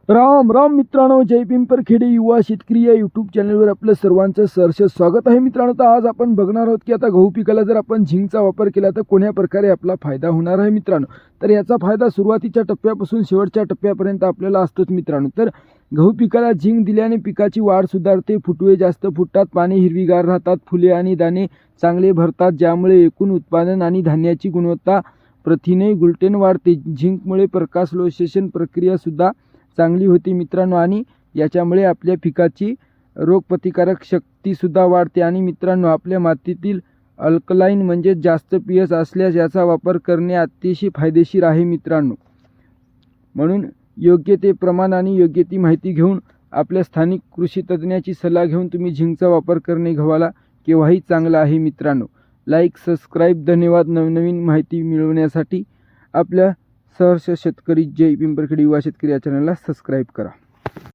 राम राम मित्रांनो, जय पिंपरखेडे युवा शेतकरी या यूट्यूब चॅनलवर आपलं सर्वांचं सहर्ष स्वागत आहे. मित्रांनो, तर आज आपण बघणार आहोत की आता गहू पिकाला जर आपण झिंकचा वापर केला तर कोण्या प्रकारे आपला फायदा होणार आहे. मित्रांनो, तर याचा फायदा सुरुवातीच्या टप्प्यापासून शेवटच्या टप्प्यापर्यंत आपल्याला असतोच. मित्रांनो, तर गहू पिकाला झिंक दिल्याने पिकाची वाढ सुधारते, फुटवे जास्त फुटतात, पाने हिरवीगार राहतात, फुले आणि दाणे चांगले भरतात, ज्यामुळे एकूण उत्पादन आणि धान्याची गुणवत्ता प्रथिने ग्लुटेन वाढते. झिंकमुळे प्रकाशसंश्लेषण प्रक्रिया सुद्धा चांगली होती मित्रांनो, आणि याच्यामुळे आपल्या पिकाची रोगप्रतिकारक शक्ती सुद्धा वाढते. आणि मित्रांनो, आपल्या मातीतील अल्कलाइन म्हणजे जास्त पीएच असल्यास याचा वापर करणे अतिशय फायदेशीर आहे मित्रांनो. म्हणून योग्य ते प्रमाण आणि योग्य ती माहिती घेऊन आपल्या स्थानिक कृषी तज्ज्ञाची सल्ला घेऊन तुम्ही झिंकचा वापर करणे गव्हाला केव्हाही चांगला आहे मित्रांनो. लाईक, सबस्क्राईब, धन्यवाद. नवनवीन माहिती मिळवण्यासाठी आपल्या सहर्ष शेतकरी जय पिंपरखेडे युवा शेतकरी या चॅनलला सबस्क्राईब करा.